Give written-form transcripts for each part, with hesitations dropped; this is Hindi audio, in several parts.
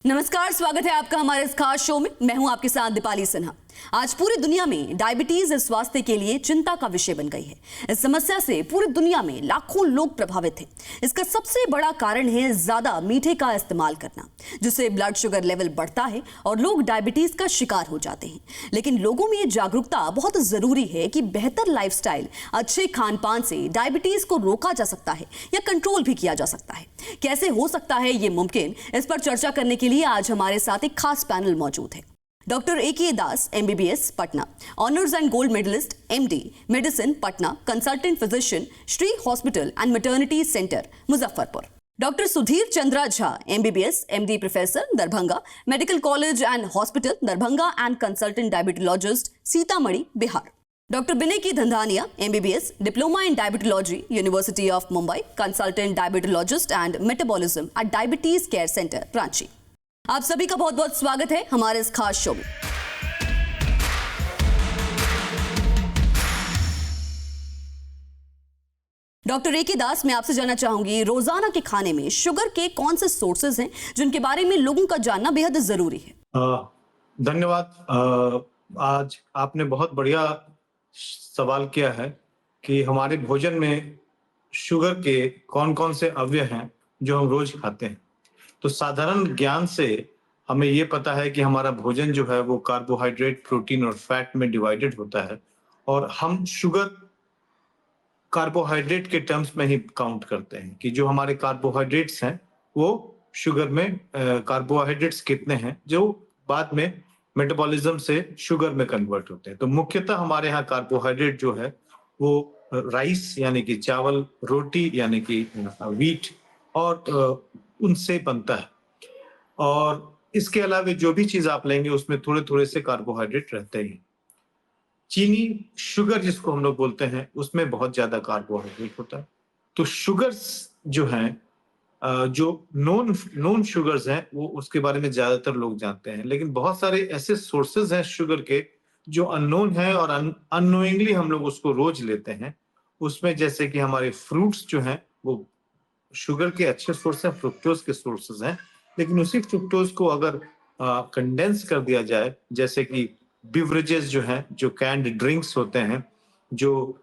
नमस्कार, स्वागत है आपका हमारे इस खास शो में। मैं हूं आपके साथ दीपाली सिन्हा। आज पूरी दुनिया में डायबिटीज स्वास्थ्य के लिए चिंता का विषय बन गई है। इस समस्या से पूरी दुनिया में लाखों लोग प्रभावित हैं। इसका सबसे बड़ा कारण है ज्यादा मीठे का इस्तेमाल करना, जिससे ब्लड शुगर लेवल बढ़ता है और लोग डायबिटीज का शिकार हो जाते हैं। लेकिन लोगों में ये जागरूकता बहुत जरूरी है कि बेहतर लाइफस्टाइल, अच्छे खान पान से डायबिटीज को रोका जा सकता है या कंट्रोल भी किया जा सकता है। कैसे हो सकता है ये मुमकिन, इस पर चर्चा करने के लिए आज हमारे साथ एक खास पैनल मौजूद है। Doctor A K. Das, MBBS Patna, honours and gold medalist, MD medicine Patna, consultant physician, Shri hospital and maternity centre Muzaffarpur. Doctor Sudhir Chandra Jha, MBBS MD professor, Darbhanga medical college and hospital, Darbhanga and consultant diabetologist, Sitamarhi, Bihar. Doctor Bineki Dhandhania, MBBS diploma in diabetology, university of Mumbai, consultant diabetologist and metabolism at diabetes care centre, Ranchi. आप सभी का बहुत बहुत स्वागत है हमारे इस खास शो में। Doctor A K. दास, मैं आपसे जानना चाहूंगी, रोजाना के खाने में शुगर के कौन से सोर्सेज हैं जिनके बारे में लोगों का जानना बेहद जरूरी है? धन्यवाद। आज आपने बहुत बढ़िया सवाल किया है कि हमारे भोजन में शुगर के कौन-कौन से अवयव हैं जो हम रोज खाते हैं। तो साधारण ज्ञान से हमें ये पता है कि हमारा भोजन जो है वो कार्बोहाइड्रेट, प्रोटीन और फैट में डिवाइडेड होता है और हम शुगर कार्बोहाइड्रेट के टर्म्स में ही काउंट करते हैं कि जो हमारे कार्बोहाइड्रेट्स हैं वो शुगर में कार्बोहाइड्रेट्स कितने हैं जो बाद में मेटाबॉलिज्म से शुगर में कन्वर्ट होते हैं। तो मुख्यतः हमारे यहाँ कार्बोहाइड्रेट जो है वो राइस यानी कि चावल, रोटी यानी कि व्हीट और उनसे बनता है। और इसके अलावा जो भी चीज आप लेंगे उसमें थोड़े थोड़े से कार्बोहाइड्रेट रहते ही। चीनी, शुगर जिसको हम लोग बोलते हैं, उसमें बहुत ज्यादा कार्बोहाइड्रेट होता है। तो शुगर्स जो हैं, जो नॉन शुगर्स हैं, वो उसके बारे में ज्यादातर लोग जानते हैं, लेकिन बहुत सारे ऐसे सोर्सेज हैं शुगर के जो अननोन है और अननोइंगली हम लोग उसको रोज लेते हैं। उसमें जैसे कि हमारे फ्रूट्स जो हैं वो शुगर के अच्छे सोर्स हैं, फ्रुक्टोज के सोर्सेज हैं, लेकिन उसी फ्रुक्टोज को अगर कंडेंस कर दिया जाए, जैसे कि बिवरेजेस जो हैं, जो कैंड ड्रिंक्स होते हैं, जो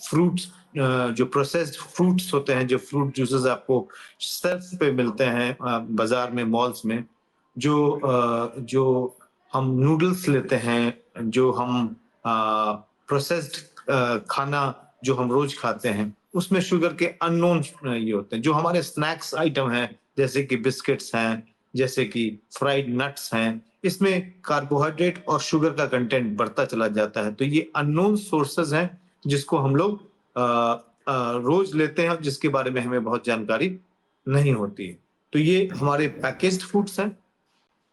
फ्रूट्स, जो प्रोसेस्ड फ्रूट्स होते हैं, जो फ्रूट जूसेस आपको शेल्फ पे मिलते हैं बाजार में, मॉल्स में, जो हम नूडल्स लेते हैं, जो हम प्रोसेस्ड खाना जो हम रोज खाते हैं, उसमें शुगर के अननोन ये होते हैं। जो हमारे स्नैक्स आइटम हैं, जैसे कि बिस्किट्स हैं, जैसे कि फ्राइड नट्स हैं, इसमें कार्बोहाइड्रेट और शुगर का कंटेंट बढ़ता चला जाता है। तो ये अननोन सोर्सेज हैं जिसको हम लोग रोज लेते हैं, जिसके बारे में हमें बहुत जानकारी नहीं होती है। तो ये हमारे पैकेज्ड फूड्स हैं।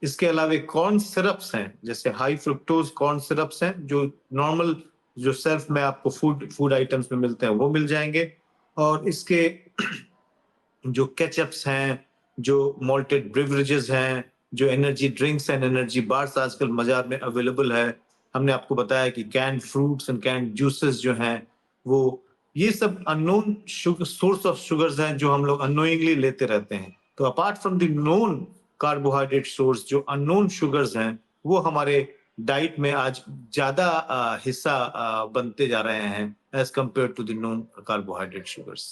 इसके अलावा कॉर्न सिरप्स हैं, जैसे हाई फ्रुक्टोज कॉर्न सिरप्स हैं, जो नॉर्मल जो सेल्फ में आपको फूड आइटम्स में मिलते हैं वो मिल जाएंगे। और इसके जो केचअप्स हैं, जो मॉल्टेड बेवरेजेस हैं, जो energy drinks and energy bars आजकल बाजार में अवेलेबल है। हमने आपको बताया कि canned fruits and canned juices जो हैं वो, ये सब अननोन सोर्स ऑफ शुगर्स हैं जो हम लोग अननोइंगली लेते रहते हैं। तो apart from the known carbohydrate source, जो अननोन शुगर्स हैं वो हमारे डाइट में आज ज्यादा हिस्सा बनते जा रहे हैं as compare to the non carbohydrate sugars.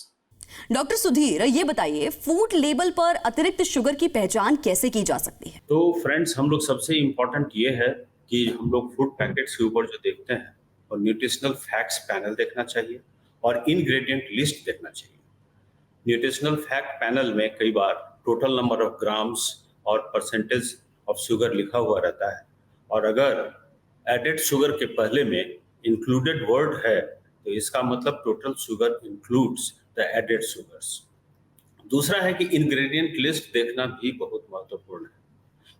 Doctor Sudhir, ये बताइए, फूड लेबल पर अतिरिक्त शुगर की पहचान कैसे की जा सकती है? तो फ्रेंड्स, हम लोग सबसे इम्पोर्टेंट ये है कि हम लोग फूड पैकेट्स के ऊपर जो देखते हैं और न्यूट्रिशनल फैक्ट्स पैनल देखना चाहिए और इंग्रेडिएंट लिस्ट देखना चाहिए। न्यूट्रिशनल फैक्ट पैनल में कई बार टोटल नंबर ऑफ ग्राम्स और परसेंटेज ऑफ शुगर लिखा हुआ रहता है, और अगर एडेड शुगर के पहले में इंक्लूडेड वर्ड है तो इसका मतलब total sugar includes the added sugars. दूसरा है कि इंग्रेडिएंट लिस्ट देखना भी बहुत महत्वपूर्ण है,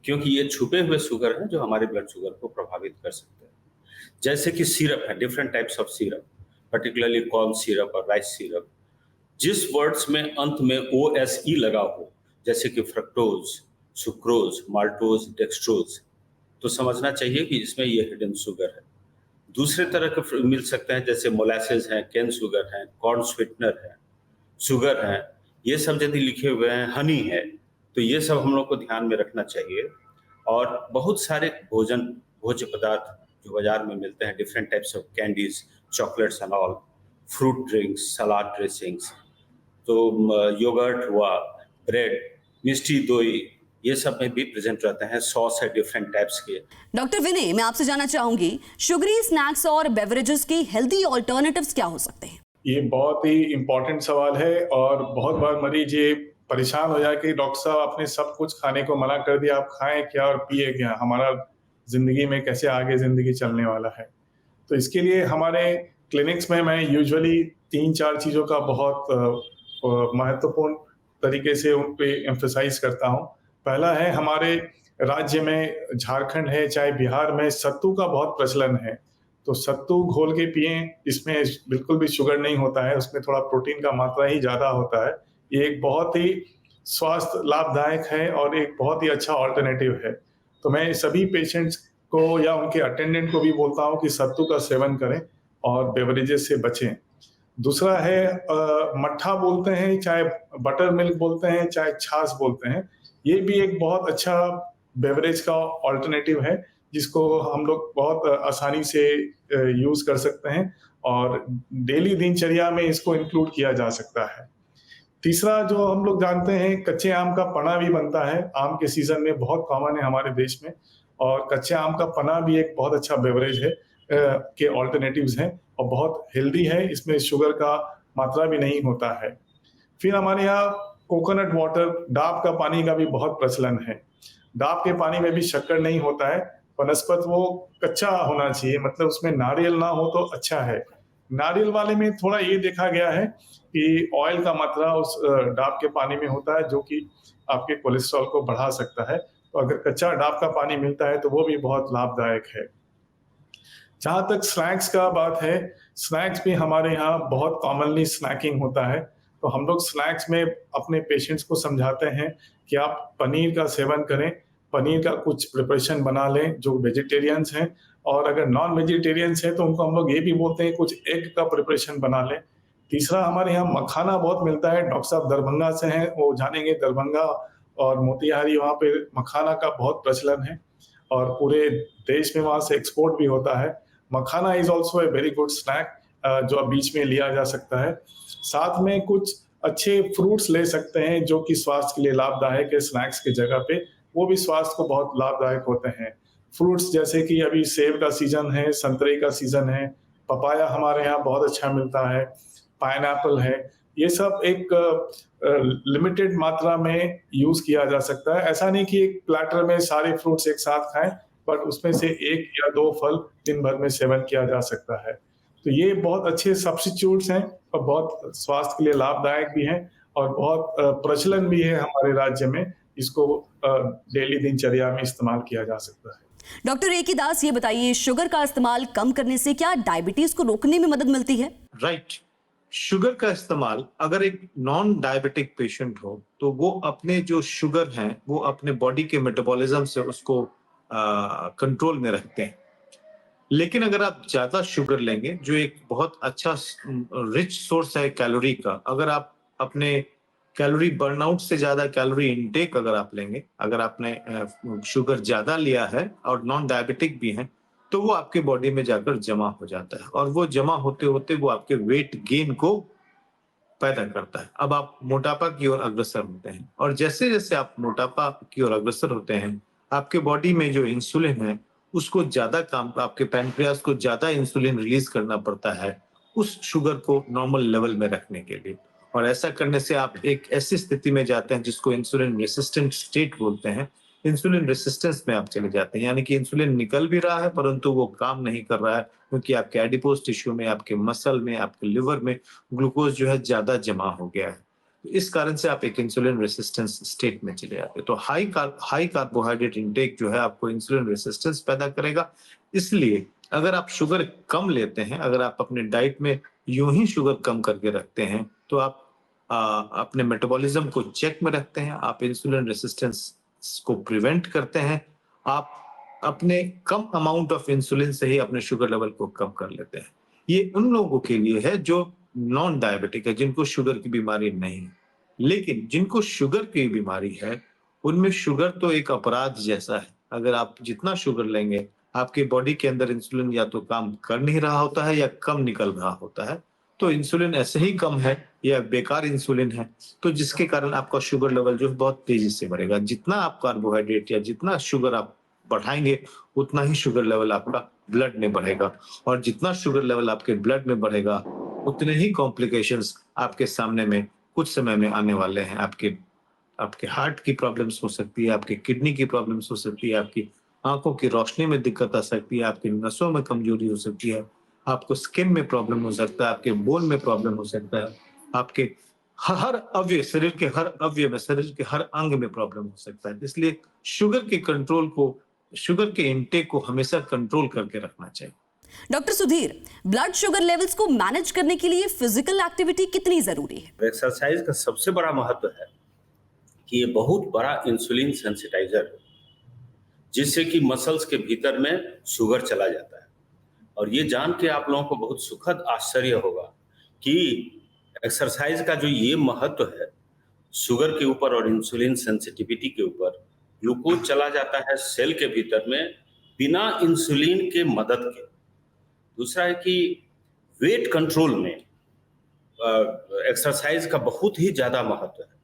क्योंकि ये छुपे हुए शुगर हैं जो हमारे ब्लड शुगर को प्रभावित कर सकते हैं। जैसे कि सिरप है, different types of syrup, particularly corn syrup और राइस सिरप, जिस वर्ड्स में अंत में OSE लगा हो, जैसे कि फ्रक्टोज, सुक्रोज, माल्टोज, डेक्सट्रोज, तो समझना चाहिए कि इसमें ये हिडन शुगर है। दूसरे तरह के मिल सकते हैं, जैसे मोलासेस हैं, केन शुगर हैं, कॉर्न स्वीटनर है, शुगर है, ये सब यदि लिखे हुए हैं, हनी है, तो ये सब हम लोग को ध्यान में रखना चाहिए। और बहुत सारे भोज्य पदार्थ जो बाजार में मिलते हैं, different types of candies, chocolates and all, fruit drinks, salad dressings, तो योगर्ट हुआ, ब्रेड, मिष्टी दोई, ये सब में भी प्रेजेंट रहते हैं। सॉस है डिफरेंट टाइप्स के। डॉक्टर विनय, मैं आपसे जानना चाहूंगी, शुगरी स्नैक्स और बेवरेजेस के हेल्दी ऑल्टरनेटिव्स क्या हो सकते हैं? ये बहुत ही इम्पोर्टेंट सवाल है और बहुत बार मरीज ये परेशान हो जाए कि डॉक्टर साहब आपने सब कुछ खाने को मना कर दिया, आप खाएं क्या और पिए क्या, हमारा जिंदगी में कैसे आगे जिंदगी चलने वाला है। तो इसके लिए हमारे क्लिनिक्स में मैं यूजुअली 3-4 चीज़ों का बहुत महत्वपूर्ण तरीके से उन पे एम्फसाइज करता हूँ। पहला है, हमारे राज्य में झारखंड है चाहे बिहार में, सत्तू का बहुत प्रचलन है। तो सत्तू घोल के पिएं, इसमें बिल्कुल भी शुगर नहीं होता है, उसमें थोड़ा प्रोटीन का मात्रा ही ज़्यादा होता है। ये एक बहुत ही स्वास्थ्य लाभदायक है और एक बहुत ही अच्छा ऑल्टरनेटिव है। तो मैं सभी पेशेंट्स को या उनके अटेंडेंट को भी बोलता हूँ कि सत्तू का सेवन करें और बेवरेजेस से बचें। दूसरा है मट्ठा बोलते हैं, चाहे बटर मिल्क बोलते हैं, चाहे छाछ बोलते हैं, ये भी एक बहुत अच्छा बेवरेज का ऑल्टरनेटिव है जिसको हम लोग बहुत आसानी से यूज कर सकते हैं और डेली दिनचर्या में इसको इंक्लूड किया जा सकता है। तीसरा जो हम लोग जानते हैं, कच्चे आम का पन्ना भी बनता है, आम के सीजन में बहुत कॉमन है हमारे देश में, और कच्चे आम का पन्ना भी एक बहुत अच्छा बेवरेज है के ऑल्टरनेटिव्स हैं और बहुत हेल्दी है, इसमें शुगर का मात्रा भी नहीं होता है। फिर हमारे यहाँ कोकोनट वाटर, डाब का पानी का भी बहुत प्रचलन है। डाब के पानी में भी शक्कर नहीं होता है, बनस्पत वो कच्चा होना चाहिए, मतलब उसमें नारियल ना हो तो अच्छा है। नारियल वाले में थोड़ा ये देखा गया है कि ऑयल का मात्रा उस डाब के पानी में होता है जो कि आपके कोलेस्ट्रॉल को बढ़ा सकता है। तो अगर कच्चा डाब का पानी मिलता है तो वो भी बहुत लाभदायक है। जहाँ तक स्नैक्स का बात है, स्नैक्स भी हमारे यहाँ बहुत कॉमनली स्नैकिंग होता है। तो हम लोग स्नैक्स में अपने पेशेंट्स को समझाते हैं कि आप पनीर का सेवन करें, पनीर का कुछ प्रिपरेशन बना लें जो वेजिटेरियंस हैं, और अगर नॉन वेजिटेरियंस हैं तो उनको हम लोग ये भी बोलते हैं कुछ एग का प्रिपरेशन बना लें। तीसरा, हमारे यहाँ मखाना बहुत मिलता है, डॉक्टर साहब दरभंगा से हैं, वो जानेंगे, दरभंगा और मोतिहारी वहाँ पे मखाना का बहुत प्रचलन है और पूरे देश में वहाँ से एक्सपोर्ट भी होता है। Makhana is also a very good snack जो बीच में लिया जा सकता है। साथ में कुछ अच्छे फ्रूट्स ले सकते हैं जो कि स्वास्थ्य के लिए लाभदायक है स्नैक्स की जगह पे, वो भी स्वास्थ्य को बहुत लाभदायक होते हैं। फ्रूट्स जैसे कि अभी सेब का सीजन है, संतरे का सीजन है, पपाया हमारे यहाँ बहुत अच्छा मिलता है, पाइनएप्पल है, ये सब एक लिमिटेड मात्रा में यूज किया जा सकता है। ऐसा नहीं कि एक प्लेटर में सारे फ्रूट्स एक साथ खाएं, बट उसमें से 1 या 2 फल दिन भर में सेवन किया जा सकता है। तो ये बहुत अच्छे सब्स्टिट्यूट्स हैं और बहुत स्वास्थ्य के लिए लाभदायक भी हैं और बहुत प्रचलन भी है हमारे राज्य में, इसको डेली दिनचर्या में इस्तेमाल किया जा सकता है। डॉक्टर ए के दास, ये बताइए, शुगर का इस्तेमाल कम करने से क्या डायबिटीज को रोकने में मदद मिलती है? राइट। शुगर का इस्तेमाल, अगर एक नॉन डायबिटिक पेशेंट हो तो वो अपने जो शुगर हैं वो अपने बॉडी के मेटाबॉलिज्म से उसको कंट्रोल में रखते हैं। लेकिन अगर आप ज्यादा शुगर लेंगे, जो एक बहुत अच्छा रिच सोर्स है कैलोरी का, अगर आप अपने कैलोरी बर्नआउट से ज्यादा कैलोरी इनटेक अगर आप लेंगे, अगर आपने शुगर ज्यादा लिया है और नॉन डायबिटिक भी हैं, तो वो आपके बॉडी में जाकर जमा हो जाता है और वो जमा होते होते वो आपके वेट गेन को पैदा करता है। अब आप मोटापा की ओर अग्रसर होते हैं और जैसे जैसे आप मोटापा की ओर अग्रसर होते हैं, आपके बॉडी में जो इंसुलिन है उसको ज्यादा काम, आपके पैनक्रियास को ज्यादा इंसुलिन रिलीज करना पड़ता है उस शुगर को नॉर्मल लेवल में रखने के लिए। और ऐसा करने से आप एक ऐसी स्थिति में जाते हैं जिसको इंसुलिन रेसिस्टेंट स्टेट बोलते हैं। इंसुलिन रेसिस्टेंस में आप चले जाते हैं, यानी कि इंसुलिन निकल भी रहा है परंतु वो काम नहीं कर रहा है क्योंकि आपके एडिपोज टिश्यू में, आपके मसल में, आपके लिवर में ग्लूकोज जो है ज्यादा जमा हो गया है। तो इस कारण से आप एक इंसुलिन रेसिस्टेंस स्टेट में चले जाते हैं। तो हाई कार्बोहाइड्रेट इंटेक जो है आपको इंसुलिन रेसिस्टेंस पैदा करेगा। इसलिए अगर आप शुगर कम लेते हैं, अगर आप अपने डाइट में यूं ही शुगर कम करके रखते हैं, तो आप अपने मेटाबॉलिज्म को चेक में रखते हैं, आप इंसुलिन रेसिस्टेंस को प्रिवेंट करते हैं, आप अपने कम अमाउंट ऑफ इंसुलिन से ही अपने शुगर लेवल को कम कर लेते हैं। ये उन लोगों के लिए है जो नॉन डायबिटिक है, जिनको शुगर की बीमारी नहीं है। लेकिन जिनको शुगर की बीमारी है उनमें शुगर तो एक अपराध जैसा है। अगर आप जितना शुगर लेंगे, आपकी बॉडी के अंदर इंसुलिन या तो काम कर नहीं रहा होता है या कम निकल रहा होता है। तो इंसुलिन ऐसे ही कम है या बेकार इंसुलिन है, तो जिसके कारण आपका शुगर लेवल जो है बहुत तेजी से बढ़ेगा। जितना आप कार्बोहाइड्रेट या जितना शुगर आप बढ़ाएँगे, उतना ही शुगर लेवल आपका ब्लड में बढ़ेगा, और जितना शुगर लेवल आपके ब्लड में बढ़ेगा, उतने ही कॉम्प्लिकेशंस आपके सामने में कुछ समय में आने वाले हैं। आपके आपके हार्ट की प्रॉब्लम्स हो सकती है, आपकी किडनी की प्रॉब्लम्स हो सकती है, आपकी आँखों की रोशनी में दिक्कत आ सकती है, आपकी नसों में कमजोरी हो सकती है, आपको स्किन में प्रॉब्लम हो सकता है, आपके बोन में प्रॉब्लम हो सकता है, आपके हर अवयव, शरीर के हर अवयव में, शरीर के हर अंग में प्रॉब्लम हो सकता है। इसलिए शुगर के इंटेक को हमेशा कंट्रोल करके रखना चाहिए। Doctor Sudhir, blood sugar levels को मैनेज करने के लिए फिजिकल एक्टिविटी कितनी जरूरी है? एक्सरसाइज का सबसे बड़ा महत्व है कि ये बहुत बड़ा इंसुलिन सेंसिटाइजर है, जिससे कि मसल्स के भीतर में शुगर चला जाता है। और ये जान के आप लोगों को बहुत सुखद आश्चर्य होगा कि एक्सरसाइज का जो ये महत्व है शुगर के ऊपर और इंसुलिन सेंसिटिविटी के ऊपर, ग्लूकोज चला जाता है सेल के भीतर में बिना इंसुलिन के मदद के। दूसरा है कि वेट कंट्रोल में एक्सरसाइज का बहुत ही ज्यादा महत्व है,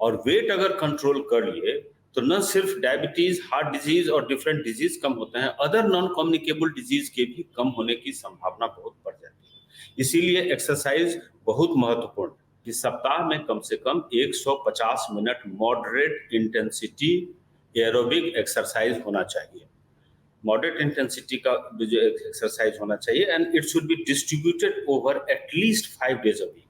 और वेट अगर कंट्रोल कर लिए तो न सिर्फ डायबिटीज, हार्ट डिजीज और डिफरेंट डिजीज कम होते हैं, अदर नॉन कम्युनिकेबल डिजीज के भी कम होने की संभावना बहुत बढ़ जाती है। इसीलिए एक्सरसाइज बहुत महत्वपूर्ण है कि सप्ताह में कम से कम 150 minute moderate intensity aerobic exercise होना चाहिए। मॉडरेट इंटेंसिटी का जो एक्सरसाइज होना चाहिए, and it should be distributed over at least 5 days a week.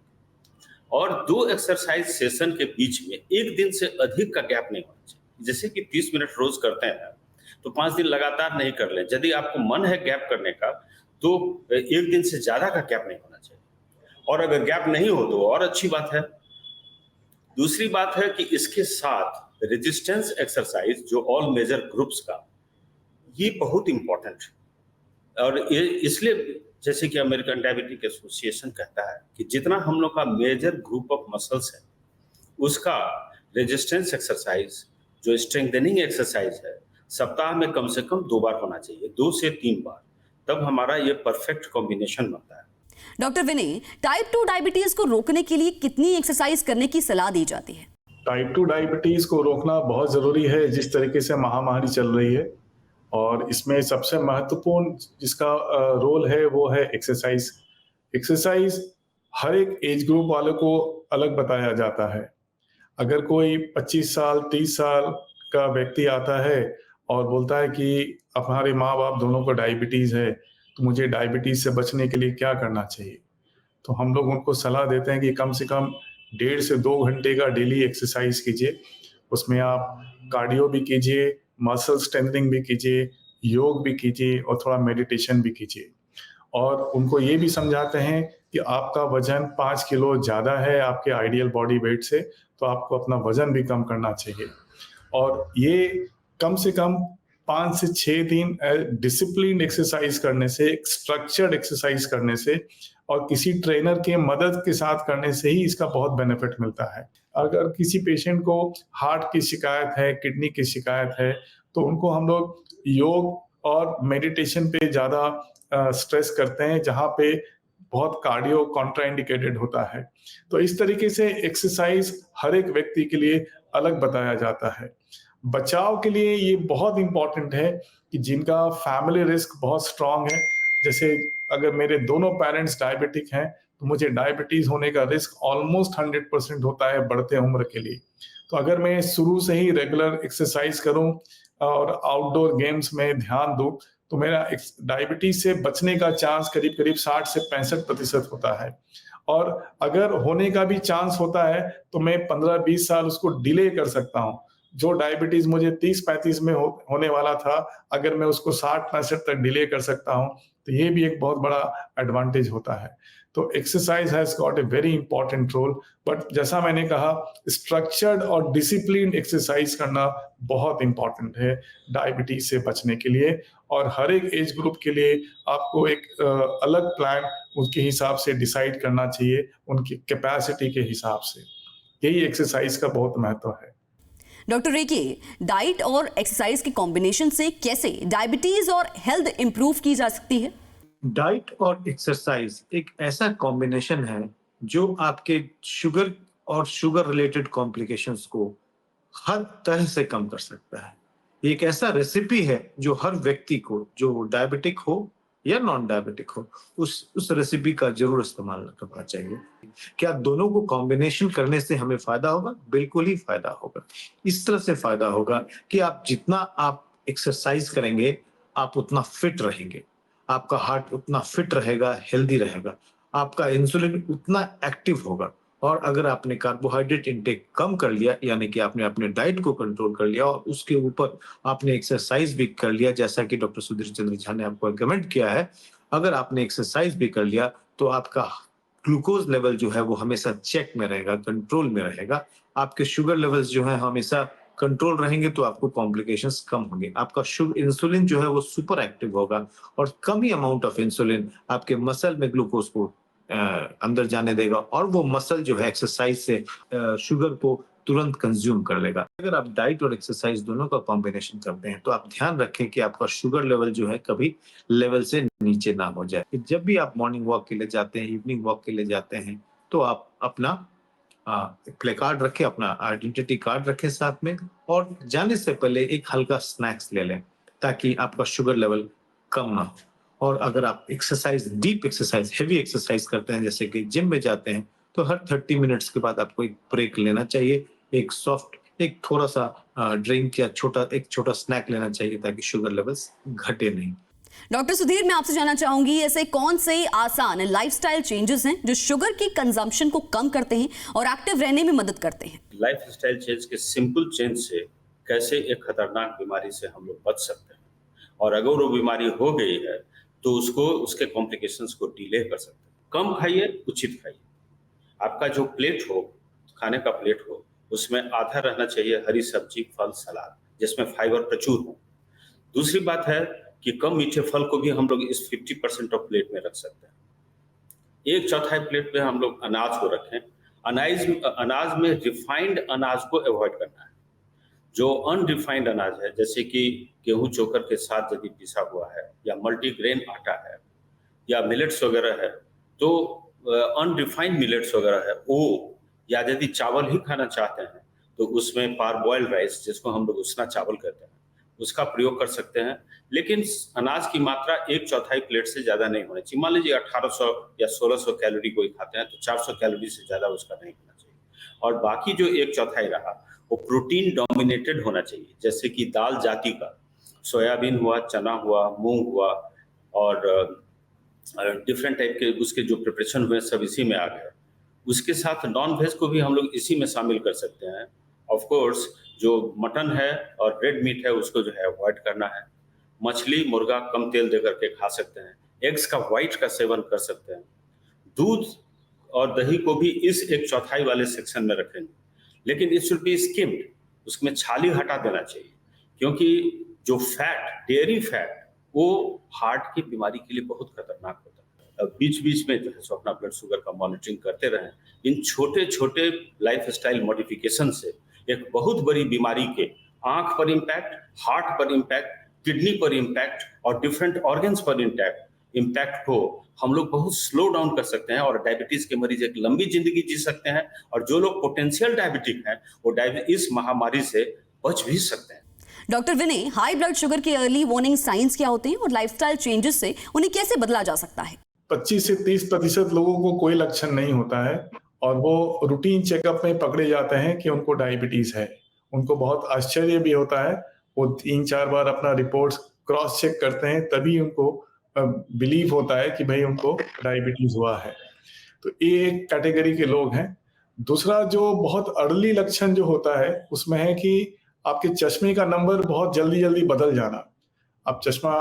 और 2 एक्सरसाइज सेशन के बीच में 1 दिन से अधिक का गैप नहीं होना चाहिए। जैसे कि 30 मिनट रोज करते हैं तो 5 दिन लगातार नहीं कर लें। यदि आपको मन है गैप करने का तो 1 दिन से ज्यादा का गैप नहीं होना चाहिए, और अगर गैप नहीं हो तो और अच्छी बात है। दूसरी बात है कि इसके साथ रेजिस्टेंस एक्सरसाइज जो ऑल मेजर ग्रुप्स का, ये बहुत इंपॉर्टेंट है। और ये इसलिए जैसे कि अमेरिकन डायबिटिक एसोसिएशन कहता है कि जितना हम लोग का मेजर ग्रुप ऑफ मसल्स है, उसका रेजिस्टेंस एक्सरसाइज जो स्ट्रेंथनिंग एक्सरसाइज है, सप्ताह में कम से कम 2 बार होना चाहिए, 2 से 3 बार, तब हमारा ये परफेक्ट कॉम्बिनेशन बनता है। डॉक्टर विनय, टाइप 2 डायबिटीज को रोकने के लिए कितनी एक्सरसाइज करने की सलाह दी जाती है? टाइप 2 डायबिटीज को रोकना बहुत जरूरी है, जिस तरीके से महामारी चल रही है, और इसमें सबसे महत्वपूर्ण जिसका रोल है वो है एक्सरसाइज। एक्सरसाइज हर एक एज ग्रुप वालों को अलग बताया जाता है। अगर कोई 25 साल 30 साल का व्यक्ति आता है और बोलता है कि हमारे माँ बाप दोनों को डायबिटीज है, तो मुझे डायबिटीज से बचने के लिए क्या करना चाहिए, तो हम लोग उनको सलाह देते हैं कि कम से कम 1.5 से 2 घंटे का डेली एक्सरसाइज कीजिए। उसमें आप कार्डियो भी कीजिए, मसल स्ट्रेंथनिंग भी कीजिए, योग भी कीजिए और थोड़ा मेडिटेशन भी कीजिए। और उनको ये भी समझाते हैं कि आपका वजन 5 किलो ज़्यादा है आपके आइडियल बॉडी वेट से, तो आपको अपना वजन भी कम करना चाहिए। और ये कम से कम 5 से 6 दिन डिसिप्लिन एक्सरसाइज करने से, स्ट्रक्चर्ड एक्सरसाइज करने से और किसी ट्रेनर के मदद के साथ करने से ही इसका बहुत बेनिफिट मिलता है। अगर किसी पेशेंट को हार्ट की शिकायत है, किडनी की शिकायत है, तो उनको हम लोग योग और मेडिटेशन पे ज़्यादा स्ट्रेस करते हैं, जहाँ पे बहुत कार्डियो कॉन्ट्राइंडिकेटेड होता है। तो इस तरीके से एक्सरसाइज हर एक व्यक्ति के लिए अलग बताया जाता है। बचाव के लिए ये बहुत इंपॉर्टेंट है कि जिनका फैमिली रिस्क बहुत स्ट्रांग है, जैसे अगर मेरे दोनों पेरेंट्स डायबिटिक हैं, तो मुझे डायबिटीज होने का रिस्क ऑलमोस्ट 100% होता है बढ़ते उम्र के लिए। तो अगर मैं शुरू से ही रेगुलर एक्सरसाइज करूं और आउटडोर गेम्स में ध्यान दूं, तो मेरा डायबिटीज से बचने का चांस करीब करीब 60 से 65% होता है। और अगर होने का भी चांस होता है तो मैं 15-20 साल उसको डिले कर सकता हूँ। जो डायबिटीज मुझे 30-35 में होने वाला था, अगर मैं उसको 60-65 तक डिले कर सकता हूँ, तो ये भी एक बहुत बड़ा एडवांटेज होता है। तो exercise has got a very important role, but जैसा मैंने कहा, स्ट्रक्चर्ड और डिसिप्लिन एक्सरसाइज करना बहुत इंपॉर्टेंट है डायबिटीज से बचने के लिए। और हर एक एज ग्रुप के लिए आपको एक अलग प्लान उनके हिसाब से डिसाइड करना चाहिए, उनकी कैपेसिटी के हिसाब से। यही एक्सरसाइज का बहुत महत्व है। डॉक्टर रेकी, डाइट और एक्सरसाइज के कॉम्बिनेशन से कैसे डायबिटीज और हेल्थ इंप्रूव की जा सकती है? डाइट और एक्सरसाइज एक ऐसा कॉम्बिनेशन है जो आपके शुगर और शुगर रिलेटेड कॉम्प्लिकेशंस को हर तरह से कम कर सकता है। ये एक ऐसा रेसिपी है जो हर व्यक्ति को, जो डायबिटिक हो या नॉन डायबिटिक हो, उस रेसिपी का जरूर इस्तेमाल करना चाहिए। क्या दोनों को कॉम्बिनेशन करने से हमें फायदा होगा? बिल्कुल ही फायदा होगा। इस तरह से फायदा होगा कि जितना आप एक्सरसाइज करेंगे, आप उतना फिट रहेंगे, आपका हार्ट उतना फिट रहेगा, हेल्दी रहेगा, आपका इंसुलिन उतना एक्टिव होगा। और अगर आपने कार्बोहाइड्रेट इंटेक कम कर लिया, यानी कि आपने अपने डाइट को कंट्रोल कर लिया और उसके ऊपर आपने एक्सरसाइज भी कर लिया, जैसा कि डॉक्टर सुधीर चंद्र झा ने आपको रिकमेंड किया है, अगर आपने एक्सरसाइज भी कर लिया तो आपका ग्लूकोज लेवल जो है वो हमेशा चेक में रहेगा, कंट्रोल में रहेगा। आपके शुगर लेवल्स जो है हमेशा कंट्रोल रहेंगे, तो आपको कॉम्प्लिकेशंस कम होंगे। आपका इंसुलिन जो है वो सुपर एक्टिव होगा और कम ही अमाउंट ऑफ इंसुलिन आपके मसल में ग्लूकोज को अंदर जाने देगा और वो मसल जो है एक्सरसाइज से शुगर को तुरंत कंज्यूम कर लेगा। अगर आप डाइट और एक्सरसाइज दोनों का कॉम्बिनेशन करते हैं तो आप ध्यान रखें कि आपका शुगर लेवल जो है कभी लेवल से नीचे ना हो जाए। जब भी आप मॉर्निंग वॉक के लिए जाते हैं, इवनिंग वॉक के लिए जाते हैं, तो आप अपना प्ले कार्ड रखें, अपना आइडेंटिटी कार्ड रखें साथ में, और जाने से पहले एक हल्का स्नैक्स ले लें ताकि आपका शुगर लेवल कम ना हो। और अगर आप exercise, deep exercise, heavy exercise करते हैं, जैसे कि जिम में जाते हैं, तो हर 30 मिनट्स के बाद आपको एक ब्रेक लेना चाहिए, एक थोड़ा सा ड्रिंक या एक छोटा स्नैक लेना चाहिए ताकि शुगर लेवल्स घटे नहीं। डॉक्टर सुधीर, मैं आपसे जानना चाहूंगी, ऐसे कौन से आसान लाइफस्टाइल चेंजेस हैं जो शुगर की कंजम्पशन को कम करते हैं और एक्टिव रहने में मदद करते हैं? लाइफस्टाइल चेंज के सिंपल चेंज से कैसे एक खतरनाक बीमारी से हम लोग बच सकते हैं, और अगर वो बीमारी हो गई है तो उसके कॉम्प्लिकेशंस को डिले कर सकते हैं। कम खाइए, उचित खाइए। आपका जो प्लेट हो, खाने का प्लेट हो, उसमें आधा रहना चाहिए हरी सब्जी, फल, सलाद, जिसमें फाइबर प्रचुर हो। दूसरी बात है कि कम मीठे फल को भी हम लोग इस 50% ऑफ प्लेट में रख सकते हैं। 1/4 प्लेट में हम लोग अनाज को रखें। अनाज में रिफाइंड अनाज को अवॉइड करना है। जो अनरिफाइंड अनाज है, जैसे कि गेहूं चोकर के साथ यदि पिसा हुआ है, या मल्टीग्रेन आटा है, या मिलेट्स वगैरह है, तो अनरिफाइंड मिलेट्स वगैरह है वो, या यदि चावल ही खाना चाहते हैं तो उसमें पारबॉइल्ड राइस, जिसको हम लोग उसना चावल कहते हैं, उसका प्रयोग कर सकते हैं। लेकिन अनाज की मात्रा 1/4 प्लेट से ज्यादा नहीं होनी चाहिए। मान लीजिए 1800 या 1600 कैलोरी कोई खाते हैं तो 400 कैलोरी से ज्यादा उसका नहीं होना चाहिए। और बाकी जो 1/4 रहा वो प्रोटीन डोमिनेटेड होना चाहिए, जैसे कि दाल जाति का, सोयाबीन हुआ, चना हुआ, मूंग हुआ, और डिफरेंट टाइप के उसके जो प्रिपरेशन हुए सब इसी में आ गए। उसके साथ नॉन वेज को भी हम लोग इसी में शामिल कर सकते हैं। ऑफ कोर्स जो मटन है और रेड मीट है उसको जो है अवॉइड करना है। मछली, मुर्गा कम तेल दे करके खा सकते हैं। एग्स का व्हाइट का सेवन कर सकते हैं। दूध और दही को भी इस 1/4 वाले सेक्शन में रखेंगे, लेकिन इट शुड बी स्किम्ड, उसमें छाली हटा देना चाहिए, क्योंकि जो फैट, डेयरी फैट, वो हार्ट की बीमारी के लिए बहुत खतरनाक होता है। बीच बीच में जो है सो अपना ब्लड शुगर का मॉनिटरिंग करते रहें। इन छोटे छोटे लाइफस्टाइल मॉडिफिकेशन से एक बहुत बड़ी बीमारी के आंख पर इम्पैक्ट, हार्ट पर इम्पैक्ट, किडनी पर इम्पैक्ट और डिफरेंट ऑर्गन्स पर इम्पैक्ट को हम लोग बहुत स्लो डाउन कर सकते हैं, और डायबिटीज के मरीज एक लंबी जिंदगी जी सकते हैं, और जो लोग पोटेंशियल डायबिटिक हैं वो इस महामारी से बच भी सकते हैं। डॉक्टर विनय, हाई ब्लड शुगर के अर्ली वार्निंग साइंस क्या होते हैं और लाइफस्टाइल चेंजेस से उन्हें कैसे बदला जा सकता है? 25 से 30% लोगों को कोई लक्षण नहीं होता है और वो रूटीन चेकअप में पकड़े जाते हैं कि उनको डायबिटीज है। उनको बहुत आश्चर्य भी होता है, वो 3-4 बार अपना रिपोर्ट्स क्रॉस चेक करते हैं, तभी उनको बिलीव होता है कि भाई उनको डायबिटीज हुआ है। तो ये एक कैटेगरी के लोग हैं। दूसरा जो बहुत अर्ली लक्षण जो होता है उसमें है कि आपके चश्मे का नंबर बहुत जल्दी जल्दी बदल जाना। आप चश्मा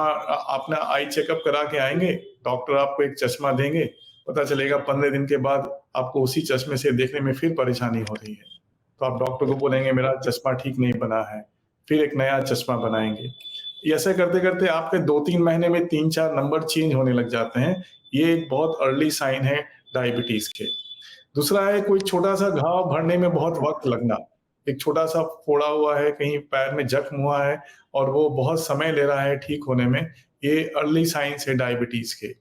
अपना आई चेकअप करा के आएंगे, डॉक्टर आपको एक चश्मा देंगे, पता चलेगा 15 दिन के बाद आपको उसी चश्मे से देखने में फिर परेशानी हो रही है, तो आप डॉक्टर को बोलेंगे मेरा चश्मा ठीक नहीं बना है, फिर एक नया चश्मा बनाएंगे। ऐसे करते करते आपके 2-3 महीने में 3-4 नंबर चेंज होने लग जाते हैं। ये एक बहुत अर्ली साइन है डायबिटीज के। दूसरा है कोई छोटा सा घाव भरने में बहुत वक्त लगना। एक छोटा सा फोड़ा हुआ है, कहीं पैर में जख्म हुआ है और वो बहुत समय ले रहा है ठीक होने में, ये अर्ली साइंस है डायबिटीज के।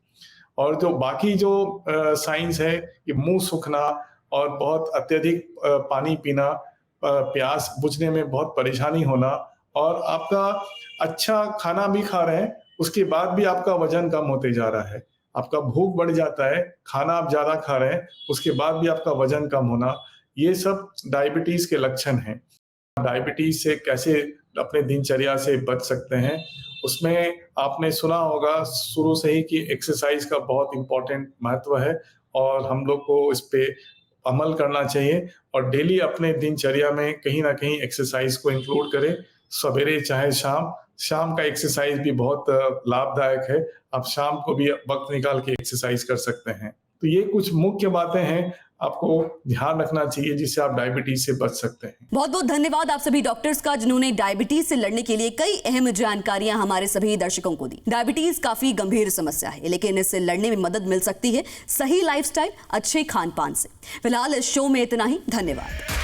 और जो बाकी जो साइंस है कि मुंह सूखना और बहुत अत्यधिक पानी पीना, प्यास बुझने में बहुत परेशानी होना, और आपका अच्छा खाना भी खा रहे हैं उसके बाद भी आपका वजन कम होते जा रहा है, आपका भूख बढ़ जाता है, खाना आप ज्यादा खा रहे हैं उसके बाद भी आपका वजन कम होना, ये सब डायबिटीज के लक्षण हैं। डायबिटीज से कैसे अपने दिनचर्या से बच सकते हैं, उसमें आपने सुना होगा शुरू से ही कि एक्सरसाइज का बहुत इम्पोर्टेंट महत्व है और हम लोग को इस पे अमल करना चाहिए और डेली अपने दिनचर्या में कहीं ना कहीं एक्सरसाइज को इंक्लूड करें, सवेरे चाहे शाम। शाम का एक्सरसाइज भी बहुत लाभदायक है, आप शाम को भी वक्त निकाल के एक्सरसाइज कर सकते हैं। तो ये कुछ मुख्य बातें हैं आपको ध्यान रखना चाहिए जिससे आप डायबिटीज से बच सकते हैं। बहुत बहुत धन्यवाद आप सभी डॉक्टर्स का जिन्होंने डायबिटीज से लड़ने के लिए कई अहम जानकारियां हमारे सभी दर्शकों को दी। डायबिटीज काफी गंभीर समस्या है, लेकिन इससे लड़ने में मदद मिल सकती है सही लाइफस्टाइल, अच्छे खान पान से। फिलहाल इस शो में इतना ही, धन्यवाद।